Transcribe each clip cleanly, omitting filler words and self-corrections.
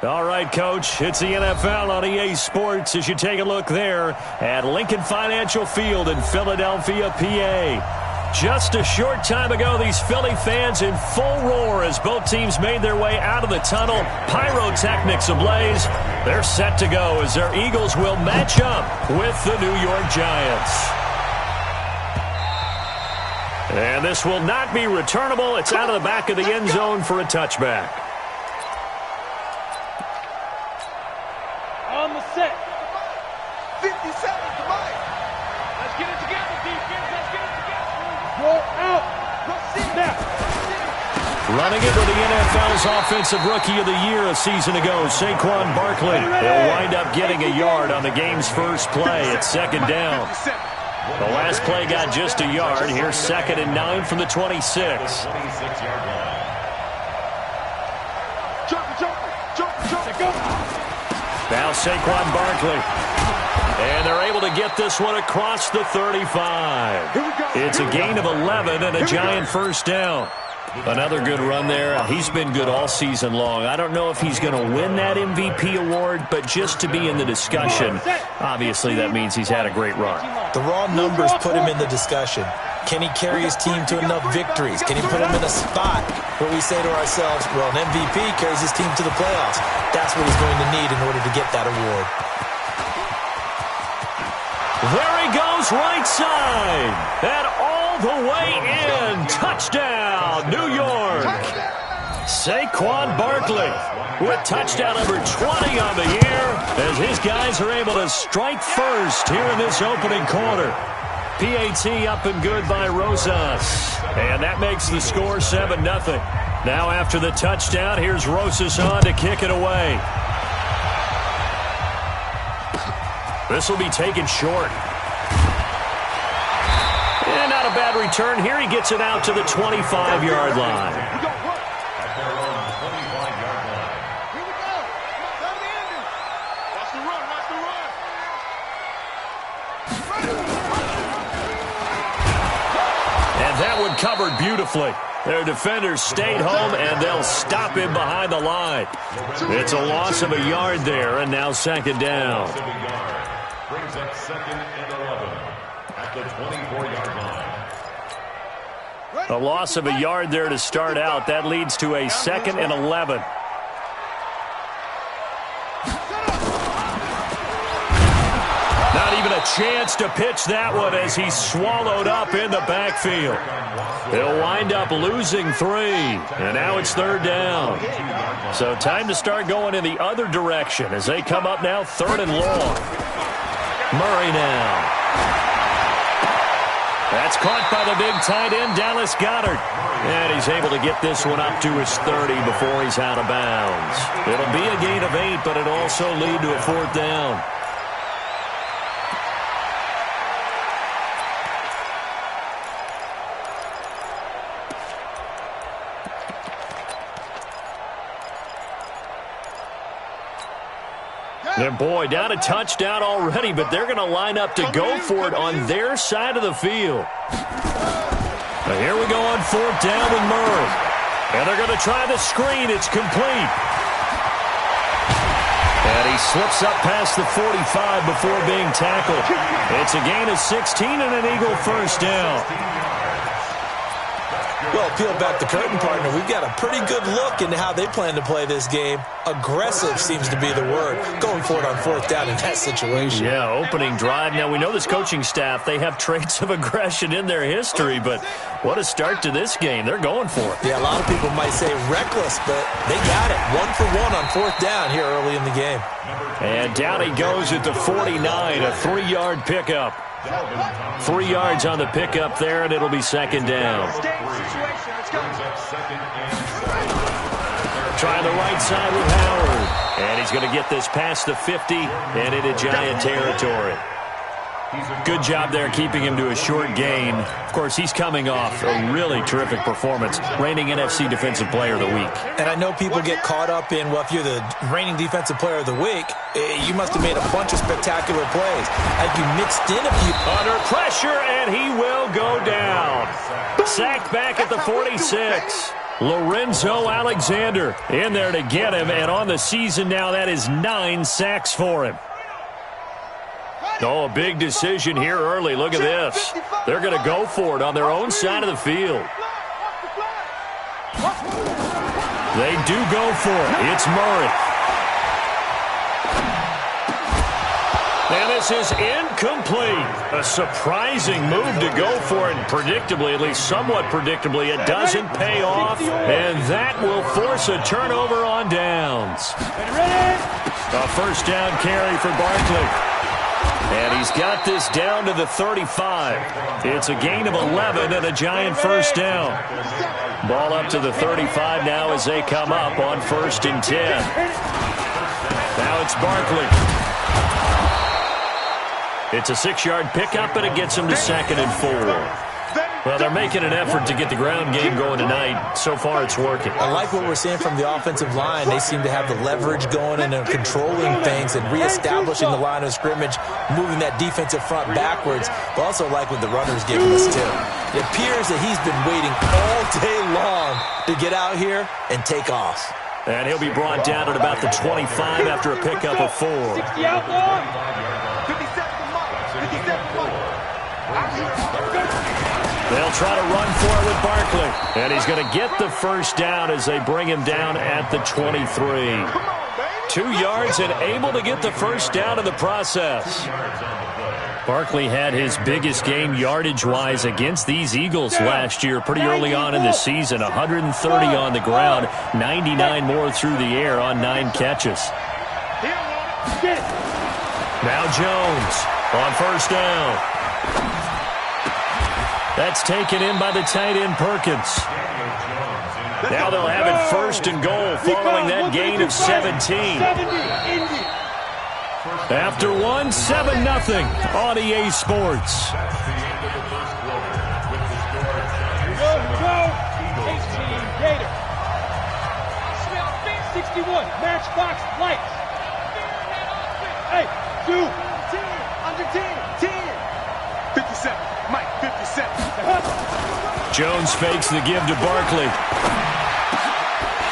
All right, Coach, it's the NFL on EA Sports as you take a look there at Lincoln Financial Field in Philadelphia, PA. Just a short time ago, these Philly fans in full roar as both teams made their way out of the tunnel. Pyrotechnics ablaze. They're set to go as their Eagles will match up with the New York Giants. And this will not be returnable. It's out of the back of the end zone for a touchback. On the set. 50 seconds, come on. Let's get it together, defense. Let's get it together. Roll out. Snap. Running it with the NFL's Offensive Rookie of the Year a season ago, Saquon Barkley. He'll wind up getting a yard on the game's first play. It's second down. The last play got just a yard. Here's 2nd and 9 from the 26. Now Saquon Barkley. And they're able to get this one across the 35. It's a gain of 11 and a Giant first down. Another good run there. He's been good all season long. I don't know if he's going to win that MVP award, but just to be in the discussion, obviously that means he's had a great run. The raw numbers put him in the discussion. Can he carry his team to enough victories? Can he put him in a spot where we say to ourselves, well, an MVP carries his team to the playoffs. That's what he's going to need in order to get that award. There he goes, right side. And all the way in. Touchdown, New York. Saquon Barkley with touchdown number 20 on the year as his guys are able to strike first here in this opening quarter. PAT up and good by Rosas. And that makes the score 7-0. Now after the touchdown, here's Rosas on to kick it away. This will be taken short. And not a bad return. Here he gets it out to the 25-yard line. Covered beautifully. Their defenders stayed home, and they'll stop him behind the line. It's a loss of a yard there, and now second down. Brings up 2nd and 11 at the 24-yard line. A loss of a yard there to start out. That leads to a 2nd and 11. Not even a chance to pitch that one as he's swallowed up in the backfield. They'll wind up losing 3, and now it's 3rd down. So time to start going in the other direction as they come up now 3rd and long. Murray now. That's caught by the big tight end, Dallas Goedert. And he's able to get this one up to his 30 before he's out of bounds. It'll be a gain of 8, but it'll also lead to a 4th down. And boy, down a touchdown already, but they're going to line up to go for it on their side of the field. Now here we go on 4th down with Murray. And they're going to try the screen. It's complete. And he slips up past the 45 before being tackled. It's a gain of 16 and an Eagle first down. Well, peel back the curtain, partner. We've got a pretty good look into how they plan to play this game. Aggressive seems to be the word. Going for it on 4th down in that situation. Yeah, opening drive. Now, we know this coaching staff, they have traits of aggression in their history, but what a start to this game. They're going for it. Yeah, a lot of people might say reckless, but they got it. 1 for 1 on 4th down here early in the game. And down he goes at the 49, a 3-yard pickup. 3 yards on the pickup there, and it'll be second down. Try the right side with Howard. And he's going to get this past the 50 and into Giant territory. Good job there keeping him to a short gain. Of course, he's coming off a really terrific performance, reigning NFC Defensive Player of the Week. And I know people get caught up in, well, if you're the reigning Defensive Player of the Week, you must have made a bunch of spectacular plays. Like you mixed in a few. Under pressure, and he will go down. Sacked back at the 46. Lorenzo Alexander in there to get him, and on the season now, that is 9 sacks for him. Oh, a big decision here early. Look at this. They're going to go for it on their own side of the field. They do go for it. It's Murray. And this is incomplete. A surprising move to go for it. Predictably, at least somewhat predictably, it doesn't pay off. And that will force a turnover on downs. A first down carry for Barkley. And he's got this down to the 35. It's a gain of 11 and a giant first down. Ball up to the 35 now as they come up on 1st and 10. Now it's Barkley. It's a 6-yard pickup, and it gets him to 2nd and 4. Well, they're making an effort to get the ground game going tonight. So far, it's working. I like what we're seeing from the offensive line. They seem to have the leverage going and they're controlling things and reestablishing the line of scrimmage, moving that defensive front backwards. But also like what the runner's giving us, too. It appears that he's been waiting all day long to get out here and take off. And he'll be brought down at about the 25 after a pickup of 4. 60 out long. 57 to Mike. 57 to Mike. They'll try to run for it with Barkley. And he's going to get the first down as they bring him down at the 23. 2 yards and able to get the first down in the process. Barkley had his biggest game yardage-wise against these Eagles last year pretty early on in the season. 130 on the ground, 99 more through the air on 9 catches. Now Jones on first down. That's taken in by the tight end Perkins. Now they'll have it 1st and goal following that gain of 17. After 1, 7-0 on EA Sports. Here we go. 18 Gator. 61. Matchbox lights. Hey, 2. 10. Under 10. 10. 57. Mike, 57. Jones fakes the give to Barkley.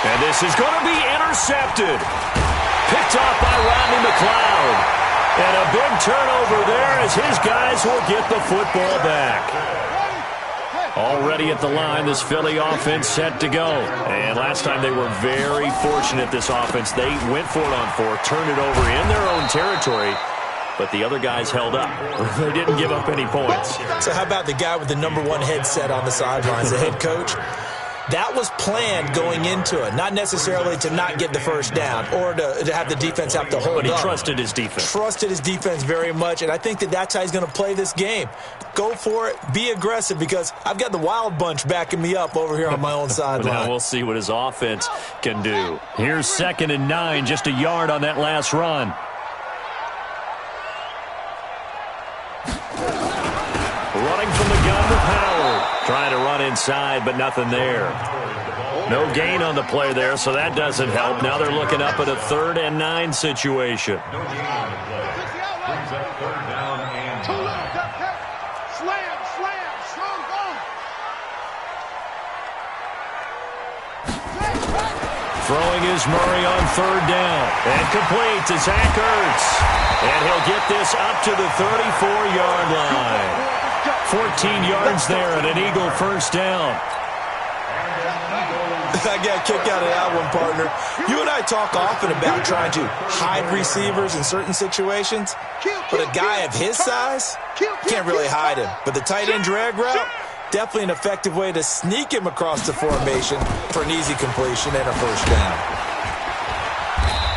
And this is going to be intercepted. Picked off by Rodney McLeod. And a big turnover there as his guys will get the football back. Already at the line, this Philly offense set to go. And last time they were very fortunate, this offense. They went for it on 4, turned it over in their own territory. But the other guys held up. They didn't give up any points. So how about the guy with the #1 headset on the sidelines, the head coach? That was planned going into it, not necessarily to not get the first down or to have the defense have to hold up. But he trusted his defense. Trusted his defense very much, and I think that's how he's going to play this game. Go for it. Be aggressive because I've got the wild bunch backing me up over here on my own sideline. Now we'll see what his offense can do. Here's 2nd and 9, just a yard on that last run. Running from the gun to Howard. Trying to run inside, but nothing there. No gain on the play there, so that doesn't help. Now they're looking up at a 3rd and 9 situation. Throwing is Murray on 3rd down. And complete to Zach Ertz. And he'll get this up to the 34-yard line. 14 yards there and an Eagle first down. I got a kick out of that one, partner. You and I talk often about trying to hide receivers in certain situations, but a guy of his size can't really hide him. But the tight end drag route, definitely an effective way to sneak him across the formation for an easy completion and a first down.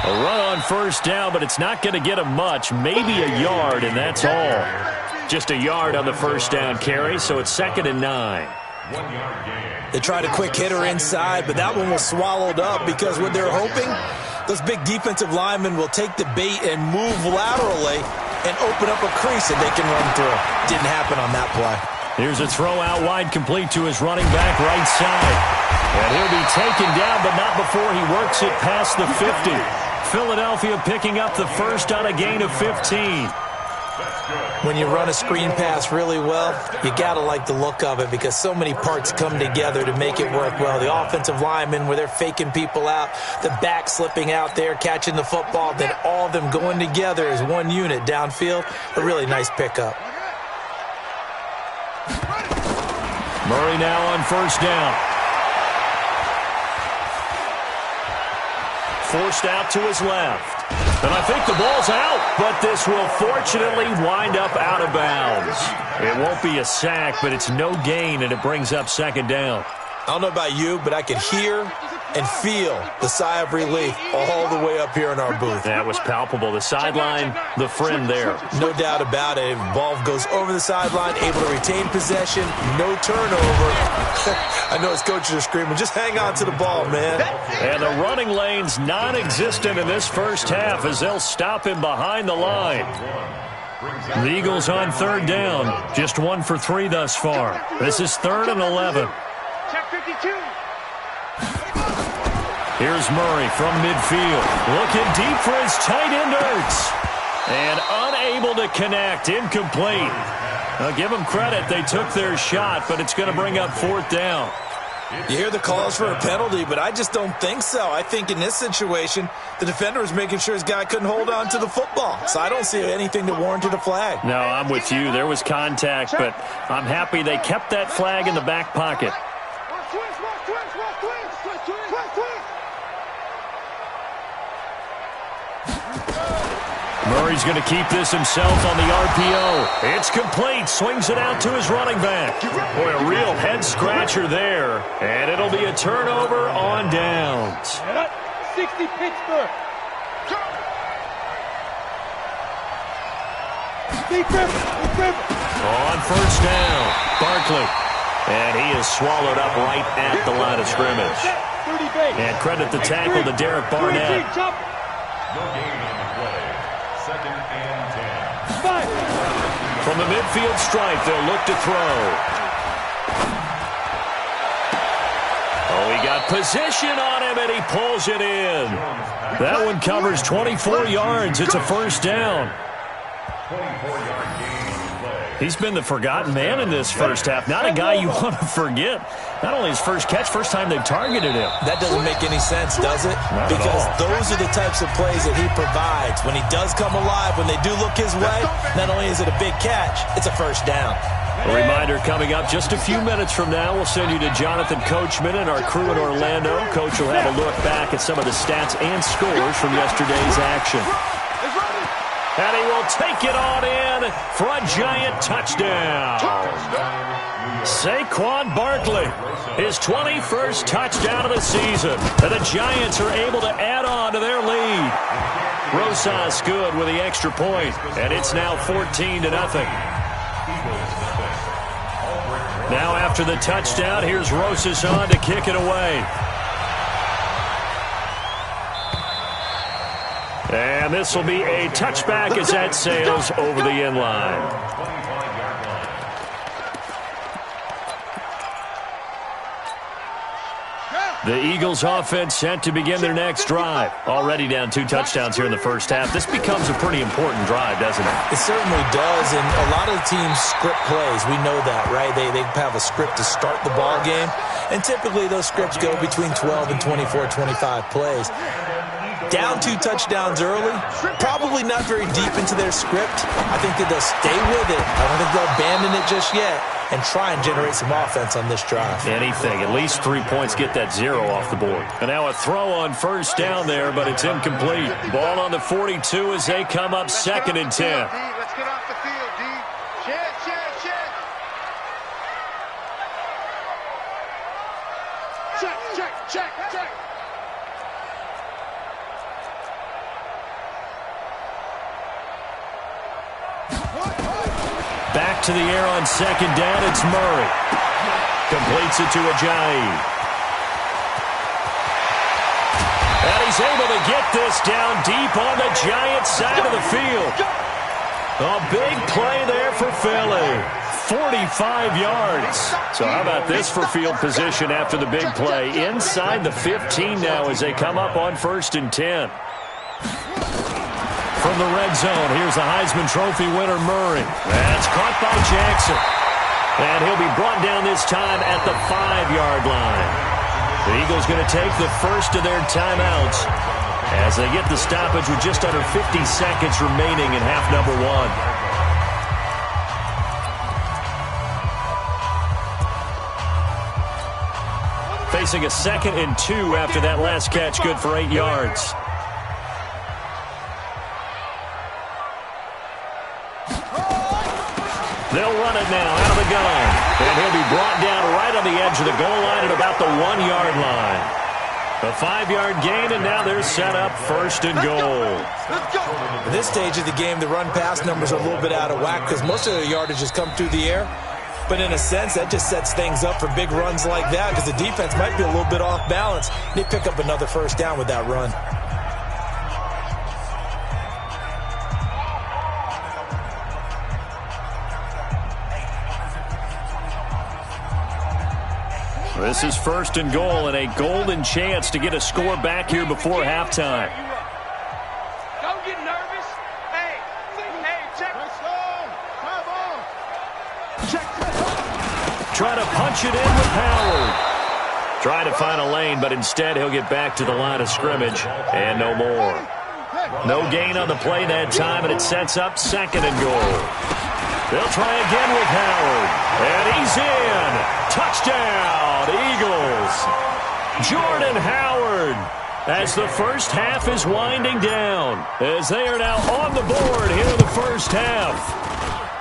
A run on first down, but it's not going to get him much. Maybe a yard, and that's all. Just a yard on the first down carry, so it's 2nd and 9. They tried a quick hitter inside, but that one was swallowed up because what they're hoping, those big defensive linemen will take the bait and move laterally and open up a crease that they can run through. Didn't happen on that play. Here's a throw out wide, complete to his running back right side. And he'll be taken down, but not before he works it past the 50. Philadelphia picking up the first on a gain of 15. When you run a screen pass really well, you got to like the look of it because so many parts come together to make it work well. The offensive linemen, where they're faking people out, the back slipping out there, catching the football, then all of them going together as one unit downfield. A really nice pickup. Murray now on first down. Forced out to his left. And I think the ball's out, but this will fortunately wind up out of bounds. It won't be a sack, but it's no gain, and it brings up second down. I don't know about you, but I could hear and feel the sigh of relief all the way up here in our booth. That was palpable. The sideline, the friend there. No doubt about it. Ball goes over the sideline, able to retain possession, no turnover. I know his coaches are screaming, just hang on to the ball, man. And the running lane's non-existent in this first half as they'll stop him behind the line. The Eagles on third down, just 1 for 3 thus far. This is 3rd and 11. Check 52. Here's Murray from midfield. Looking deep for his tight end, Ertz. And unable to connect. Incomplete. I'll give them credit. They took their shot, but it's going to bring up 4th down. You hear the calls for a penalty, but I just don't think so. I think in this situation, the defender was making sure his guy couldn't hold on to the football. So I don't see anything that warranted a flag. No, I'm with you. There was contact, but I'm happy they kept that flag in the back pocket. Murray's going to keep this himself on the RPO. It's complete. Swings it out to his running back. Boy, a real head-scratcher there. And it'll be a turnover on downs. 60 Pittsburgh. On first down, Barkley. And he is swallowed up right at the line of scrimmage. And credit the tackle to Derek Barnett. No gain on the play. 2nd and 10. From the midfield stripe, they'll look to throw. Oh, he got position on him, and he pulls it in. That one covers 24 yards. It's a first down. 24-yard gain on the play. He's been the forgotten man in this first half. Not a guy you want to forget. Not only his first catch, first time they've targeted him. That doesn't make any sense, does it? Not at because all. those are the types of plays that he provides. When he does come alive, when they do look his way, not only is it a big catch, it's a first down. A reminder coming up just a few minutes from now. We'll send you to Jonathan Coachman and our crew in Orlando. Coach will have a look back at some of the stats and scores from yesterday's action. And he will take it on in for a giant touchdown. Saquon Barkley, his 21st touchdown of the season. And the Giants are able to add on to their lead. Rosas good with the extra point, and it's now 14-0. Now after the touchdown, here's Rosas on to kick it away. And this will be a touchback as that sails over the end line. The Eagles offense set to begin their next drive. Already down 2 touchdowns here in the first half. This becomes a pretty important drive, doesn't it? It certainly does, and a lot of the teams script plays. We know that, right? They have a script to start the ball game, and typically those scripts go between 12 and 24, 25 plays. Down 2 touchdowns early, probably not very deep into their script. I think that they'll stay with it. I don't think they'll abandon it just yet and try and generate some offense on this drive. Anything. At least 3 points get that 0 off the board. And now a throw on first down there, but it's incomplete. Ball on the 42 as they come up 2nd and 10. Let's get off the field, D. Check. Back to the air on 2nd down, it's Murray. Completes it to Ajayi. And he's able to get this down deep on the Giants' side of the field. A big play there for Philly. 45 yards. So how about this for field position after the big play? Inside the 15 now as they come up on 1st and 10. From from the red zone. Here's the Heisman Trophy winner, Murray. That's caught by Jackson. And he'll be brought down this time at the 5-yard line. The Eagles going to take the first of their timeouts as they get the stoppage with just under 50 seconds remaining in half number 1. Facing a 2nd and 2 after that last catch, good for 8 yards. They'll run it now out of the gun. And he'll be brought down right on the edge of the goal line at about the 1-yard line. A 5-yard gain, and now they're set up 1st and goal. At this stage of the game, the run-pass numbers are a little bit out of whack because most of their yardage has come through the air. But in a sense, that just sets things up for big runs like that because the defense might be a little bit off balance. They pick up another 1st down with that run. This is 1st and goal and a golden chance to get a score back here before halftime. Don't get nervous. Hey, check. Try to punch it in with Howard. Trying to find a lane, but instead he'll get back to the line of scrimmage and no more. No gain on the play that time, and it sets up 2nd and goal. They'll try again with Howard. And he's in. Touchdown, Eagles. Jordan Howard as the first half is winding down. As they are now on the board here in the first half.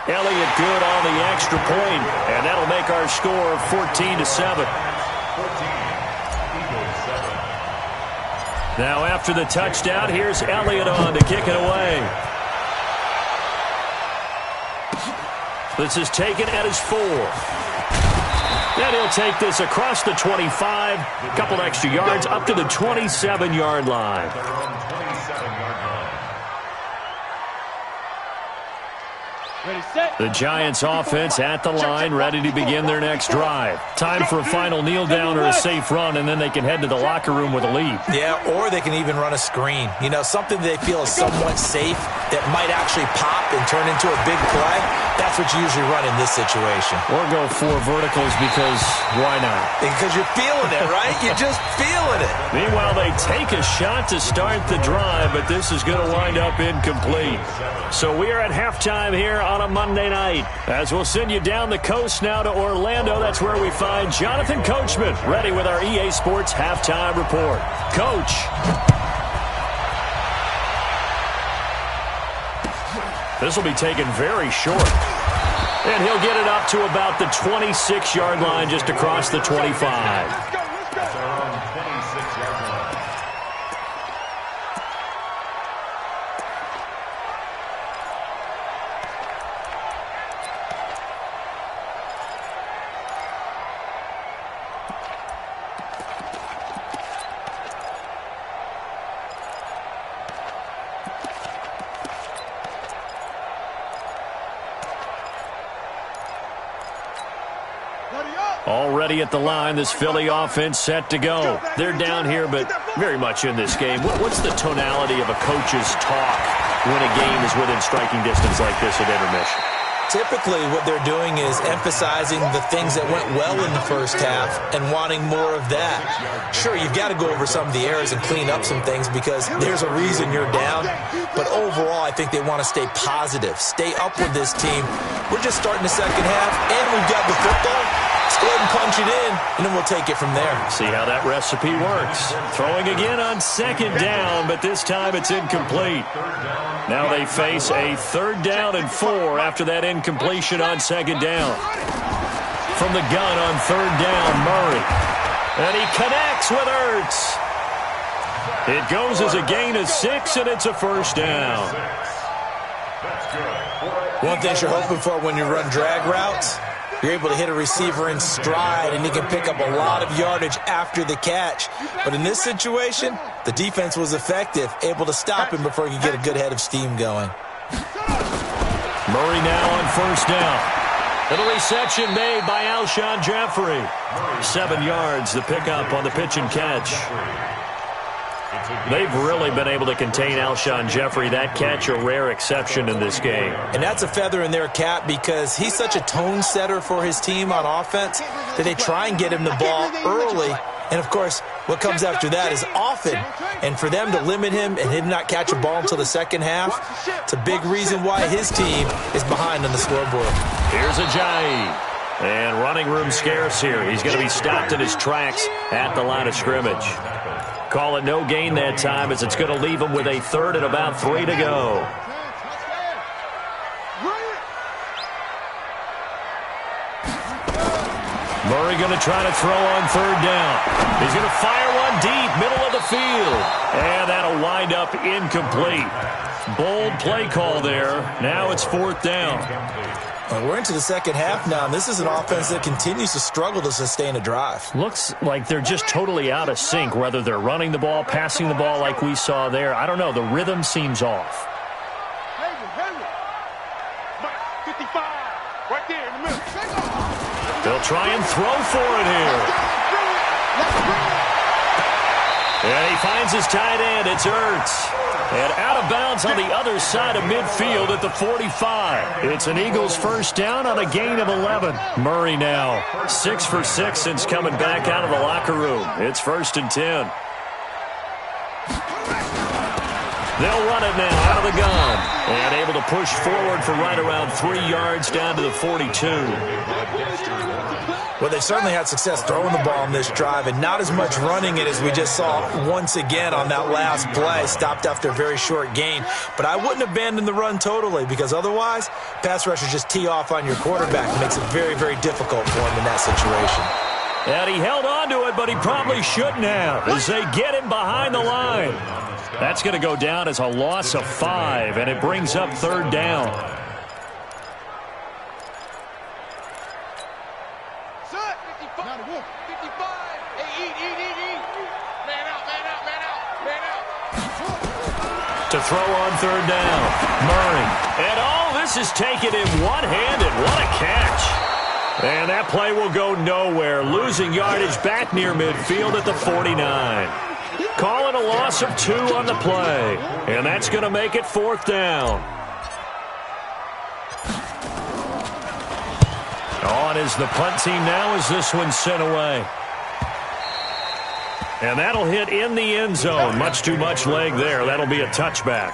Elliott good on the extra point, and that'll make our score 14-7. Now after the touchdown, here's Elliott on to kick it away. This is taken at his 4. Then he'll take this across the 25, a couple extra yards up to the 27-yard line. The Giants offense at the line, ready to begin their next drive. Time for a final kneel down or a safe run, and then they can head to the locker room with a lead. Yeah, or they can even run a screen. You know, something they feel is somewhat safe that might actually pop and turn into a big play. That's what you usually run in this situation. Or go 4 verticals because why not? Because you're feeling it, right? You're just feeling it. Meanwhile, they take a shot to start the drive, but this is going to wind up incomplete. So we are at halftime here on a Monday night. As we'll send you down the coast now to Orlando, that's where we find Jonathan Coachman, ready with our EA Sports Halftime Report. Coach. This will be taken very short. And he'll get it up to about the 26-yard line, just across the 25. Already at the line, this Philly offense set to go. They're down here, but very much in this game. What's the tonality of a coach's talk when a game is within striking distance like this at intermission? Typically, what they're doing is emphasizing the things that went well in the first half and wanting more of that. Sure, you've got to go over some of the errors and clean up some things because there's a reason you're down. But overall, I think they want to stay positive, stay up with this team. We're just starting the second half, and we've got the football. Let's go ahead and punch it in, and then we'll take it from there. See how that recipe works. Throwing again on 2nd down, but this time it's incomplete. Now they face a 3rd down and 4 after that incompletion on 2nd down. From the gun on 3rd down, Murray. And he connects with Ertz. It goes as a gain of 6, and it's a 1st down. One thing you're hoping for when you run drag routes, you're able to hit a receiver in stride, and he can pick up a lot of yardage after the catch. But in this situation, the defense was effective, able to stop him before he could get a good head of steam going. Murray now on 1st down. And a reception made by Alshon Jeffrey. 7 yards, the pickup on the pitch and catch. They've really been able to contain Alshon Jeffrey. That catch a rare exception in this game. And that's a feather in their cap because he's such a tone setter for his team on offense that they try and get him the ball early. And, of course, what comes after that is often. And for them to limit him and him not catch a ball until the second half, it's a big reason why his team is behind on the scoreboard. Here's Ajayi. And running room scarce here. He's going to be stopped in his tracks at the line of scrimmage. Call it no gain that time as it's going to leave him with a third and about 3 to go. Murray going to try to throw on third down. He's going to fire one deep, middle of the field. And that'll wind up incomplete. Bold play call there. Now it's fourth down. We're into the second half now, and this is an offense that continues to struggle to sustain a drive. Looks like they're just totally out of sync, whether they're running the ball, passing the ball like we saw there. I don't know. The rhythm seems off. 55, right there in the middle. They'll try and throw for it here. And he finds his tight end. It's Ertz. And out of bounds on the other side of midfield at the 45. It's an Eagles first down on a gain of 11. Murray now 6 for 6 since coming back out of the locker room. It's 1st and 10. They'll run it now out of the gun. And able to push forward for right around 3 yards down to the 42. Well, they've certainly had success throwing the ball on this drive and not as much running it as we just saw once again on that last play. Stopped after a very short gain. But I wouldn't abandon the run totally because otherwise, pass rushers just tee off on your quarterback. It makes it very, very difficult for him in that situation. And he held on to it, but he probably shouldn't have as they get him behind the line. That's going to go down as a loss of 5, and it brings up third down. To throw on third down, Murray. And this is taken in one-handed. What a catch. And that play will go nowhere. Losing yardage back near midfield at the 49. Calling a loss of 2 on the play. And that's going to make it fourth down. On is the punt team now as this one's sent away. And that'll hit in the end zone. Much too much leg there. That'll be a touchback.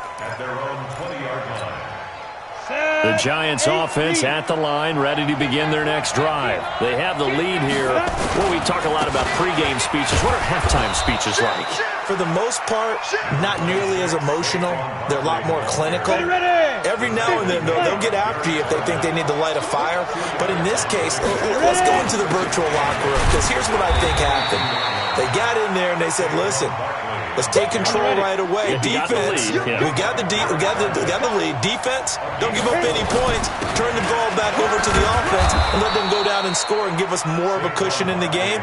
The Giants offense at the line, ready to begin their next drive. They have the lead here. Well, we talk a lot about pregame speeches. What are halftime speeches like? For the most part, not nearly as emotional. They're a lot more clinical. Every now and then, though, they'll get after you if they think they need to light a fire. But in this case, let's go into the virtual locker room because here's what I think happened. They got in there and they said, listen, let's take control right away. Defense, we got the lead. Defense, don't give up any points. Turn the ball back over to the offense and let them go down and score and give us more of a cushion in the game.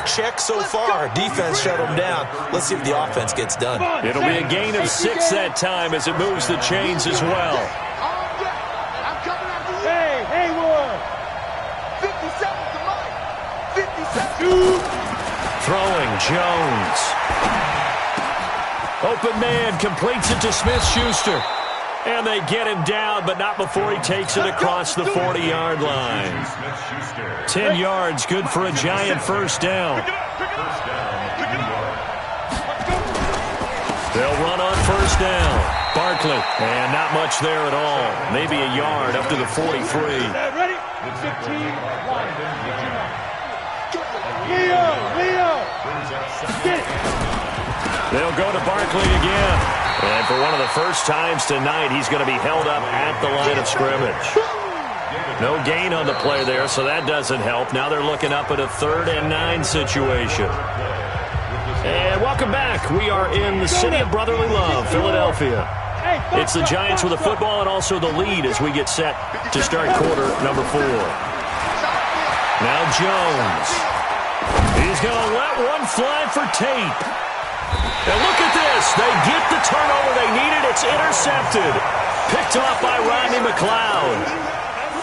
Check so far. Defense shut them down. Let's see if the offense gets done. It'll be a gain of 6 that time as it moves the chains as well. Hey, Haywood. 57 to Mike. 57. Throwing, Jones. Open man, completes it to Smith-Schuster. And they get him down, but not before he takes it across the 40-yard line. 10 yards, good for a Giant first down. They'll run on first down. Barkley, and not much there at all. Maybe a yard up to the 43. Ready? 15-1. Leo. Get it. They'll go to Barkley again. And for one of the first times tonight, he's going to be held up at the line of scrimmage. No gain on the play there, so that doesn't help. Now they're looking up at a 3rd and 9 situation. And welcome back. We are in the city of brotherly love, Philadelphia. It's the Giants with the football and also the lead as we get set to start quarter number 4. Now Jones. He's going to let one fly for Tate. And look at this. They get the turnover they needed. It's intercepted. Picked off by Rodney McLeod.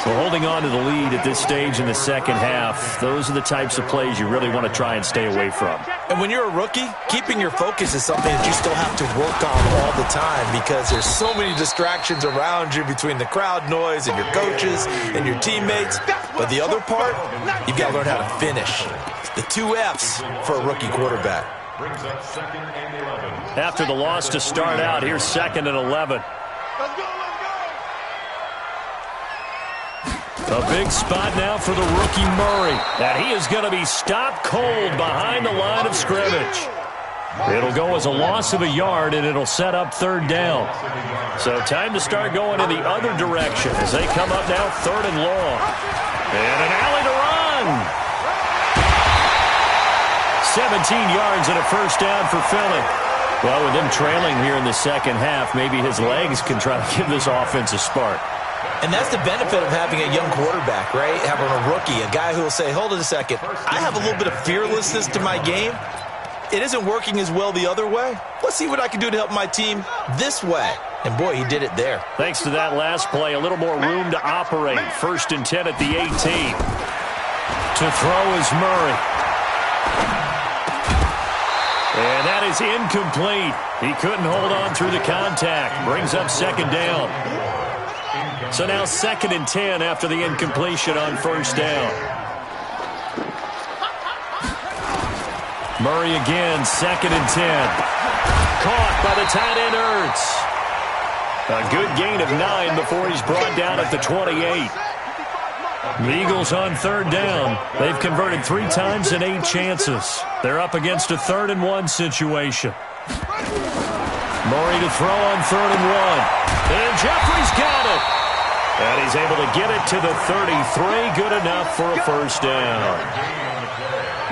So holding on to the lead at this stage in the second half, those are the types of plays you really want to try and stay away from. And when you're a rookie, keeping your focus is something that you still have to work on all the time because there's so many distractions around you between the crowd noise and your coaches and your teammates. But the other part, you've got to learn how to finish. The 2 F's for a rookie quarterback. Brings up 2nd and 11. After the loss to start out, here's 2nd and 11. A big spot now for the rookie Murray. And he is going to be stopped cold behind the line of scrimmage. It'll go as a loss of a yard, and it'll set up 3rd down. So time to start going in the other direction as they come up now 3rd and long. And an alley to run. 17 yards and a 1st down for Philly. Well, with them trailing here in the second half, maybe his legs can try to give this offense a spark. And that's the benefit of having a young quarterback, right? Having a rookie, a guy who will say, hold it a second, I have a little bit of fearlessness to my game. It isn't working as well the other way. Let's see what I can do to help my team this way. And, boy, he did it there. Thanks to that last play, a little more room to operate. 1st and 10 at the 18. To throw is Murray. And that is incomplete. He couldn't hold on through the contact. Brings up 2nd down. So now 2nd and 10 after the incompletion on 1st down. Murray again, 2nd and 10. Caught by the tight end Ertz. A good gain of 9 before he's brought down at the 28. The Eagles on 3rd down. They've converted 3 times in 8 chances. They're up against a 3rd and 1 situation. Murray to throw on 3rd and 1. And Jeffrey's got it. And he's able to get it to the 33. Good enough for a 1st down.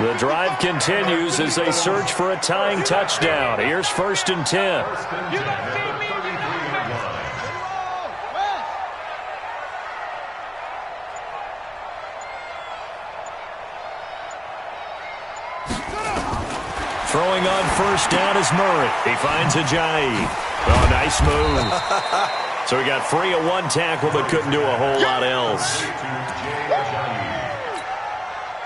The drive continues as they search for a tying touchdown. Here's 1st and 10. Throwing on 1st down is Murray. He finds Ajayi. Oh, nice move. So he got free of 1 tackle but couldn't do a whole lot else.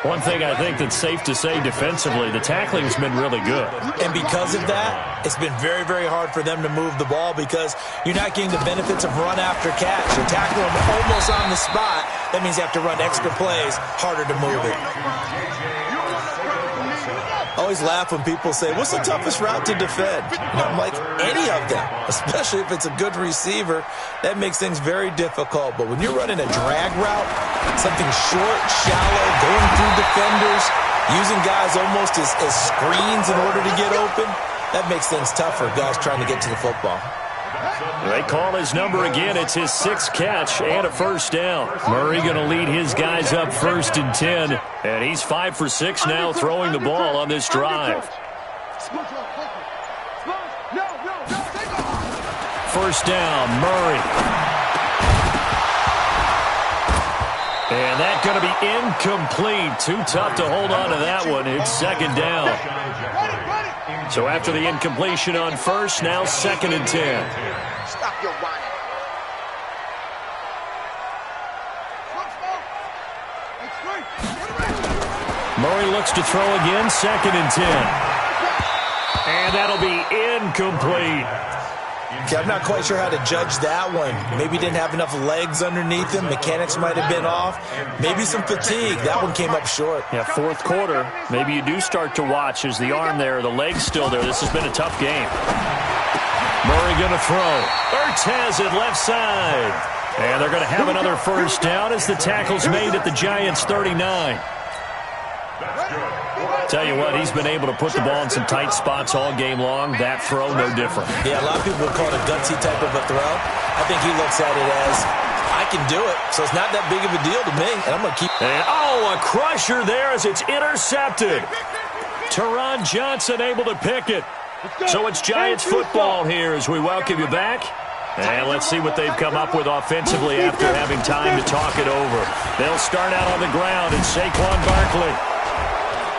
One thing I think that's safe to say defensively, the tackling's been really good. And because of that, it's been very, very hard for them to move the ball because you're not getting the benefits of run after catch. You're tackling them almost on the spot. That means you have to run extra plays, harder to move it. I always laugh when people say, what's the toughest route to defend? And I'm like, any of them, especially if it's a good receiver. That makes things very difficult. But when you're running a drag route, something short, shallow, going through defenders, using guys almost as screens in order to get open, that makes things tough for guys trying to get to the football. They call his number again. It's his 6th catch and a 1st down. Murray going to lead his guys up 1st and 10. And he's 5 for 6 now throwing the ball on this drive. 1st down, Murray. And that's going to be incomplete. Too tough to hold on to that one. It's 2nd down. So after the incompletion on 1st, now 2nd and 10. Stop your whining. Murray looks to throw again, 2nd and 10. And that'll be incomplete. Okay, I'm not quite sure how to judge that one. Maybe didn't have enough legs underneath him. Mechanics might have been off. Maybe some fatigue. That one came up short. Yeah, 4th quarter. Maybe you do start to watch as the arm there, the leg's still there. This has been a tough game. Murray going to throw. Ertz has it left side. And they're going to have another 1st down as the tackle's made at the Giants' 39. Tell you what, he's been able to put the ball in some tight spots all game long. That throw, no different. Yeah, a lot of people would call it a gutsy type of a throw. I think he looks at it as, I can do it, so it's not that big of a deal to me, and I'm going to keep... And, a crusher there as it's intercepted. Teron Johnson able to pick it. So it's Giants football here as we welcome you back. And let's see what they've come up with offensively after having time to talk it over. They'll start out on the ground, and Saquon Barkley.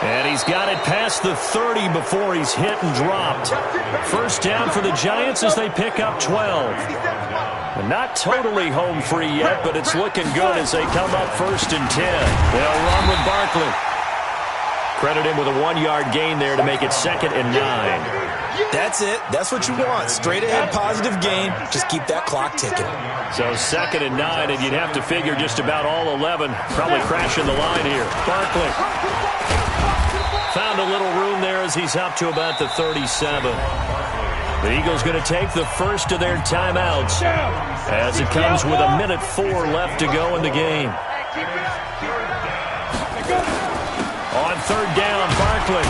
And he's got it past the 30 before he's hit and dropped. 1st down for the Giants as they pick up 12. Not totally home free yet, but it's looking good as they come up 1st and 10. They'll run with Barkley. Credit him with a 1-yard gain there to make it 2nd and 9. That's it. That's what you want. Straight ahead positive gain. Just keep that clock ticking. So 2nd and 9, and you'd have to figure just about all 11 probably crashing the line here. Barkley found a little room there as he's up to about the 37. The Eagles going to take the first of their timeouts as it comes with 1:04 left to go in the game. On 3rd down, Barkley.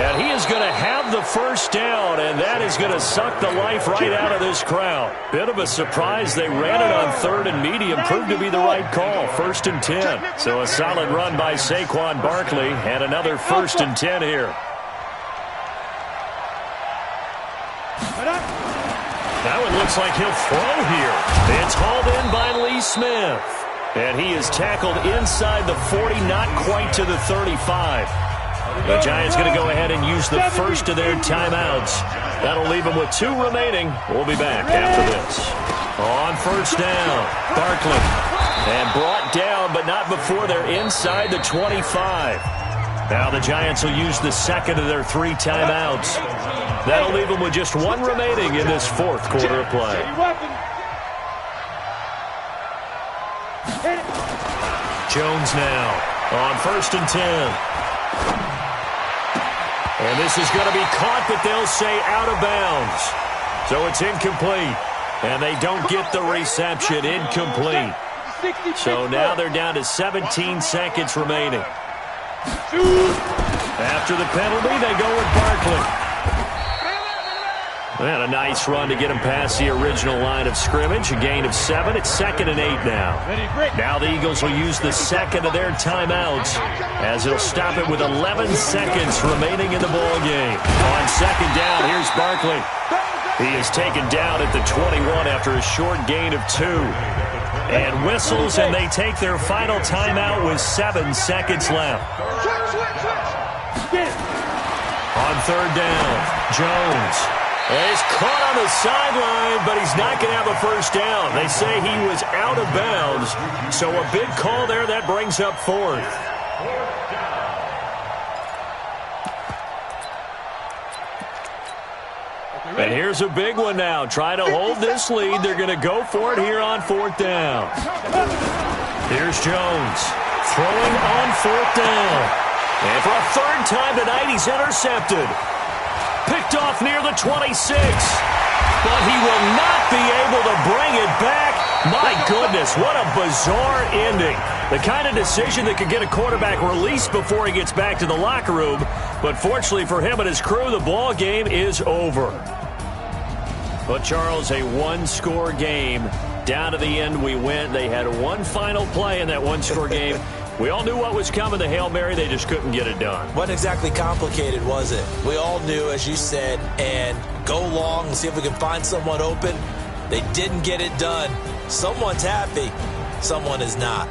And he is going to have the first down, and that is going to suck the life right out of this crowd. Bit of a surprise. They ran it on 3rd and medium. Proved to be the right call. 1st and 10. So a solid run by Saquon Barkley, and another 1st and 10 here. Now it looks like he'll throw here. It's hauled in by Lee Smith. And he is tackled inside the 40, not quite to the 35. The Giants going to go ahead and use the first of their timeouts. That'll leave them with 2 remaining. We'll be back after this. On 1st down, Barkley. And brought down, but not before they're inside the 25. Now the Giants will use the 2nd of their 3 timeouts. That'll leave them with just 1 remaining in this 4th quarter of play. Jones now on 1st and 10. And this is going to be caught, but they'll say out of bounds. So it's incomplete. And they don't get the reception. Incomplete. So now they're down to 17 seconds remaining. After the penalty, they go with Barkley. And a nice run to get him past the original line of scrimmage. A gain of 7. It's 2nd and 8 now. Now the Eagles will use the 2nd of their timeouts as they'll stop it with 11 seconds remaining in the ball game. On 2nd down, here's Barkley. He is taken down at the 21 after a short gain of 2. And whistles, and they take their final timeout with 7 seconds left. On 3rd down, Jones. He's caught on the sideline, but he's not going to have a first down. They say he was out of bounds, so a big call there. That brings up 4th. And here's a big one now. Trying to hold this lead. They're going to go for it here on 4th down. Here's Jones throwing on 4th down. And for a 3rd time tonight, he's intercepted. Picked off near the 26. But he will not be able to bring it back. My goodness, what a bizarre ending. The kind of decision that could get a quarterback released before he gets back to the locker room. But fortunately for him and his crew, the ball game is over. But Charles, a 1-score game. Down to the end we went. They had one final play in that 1-score game. We all knew what was coming, the Hail Mary. They just couldn't get it done. Wasn't exactly complicated, was it? We all knew, as you said, and go long and see if we can find someone open. They didn't get it done. Someone's happy. Someone is not.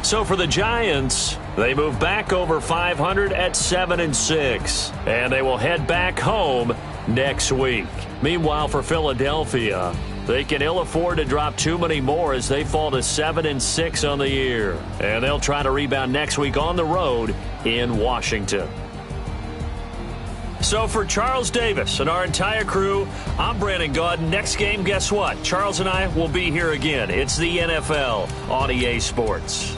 So for the Giants, they move back over 500 at 7-6. And they will head back home next week. Meanwhile, for Philadelphia, they can ill afford to drop too many more as they fall to 7-6 on the year. And they'll try to rebound next week on the road in Washington. So for Charles Davis and our entire crew, I'm Brandon Gaudin. Next game, guess what? Charles and I will be here again. It's the NFL on EA Sports.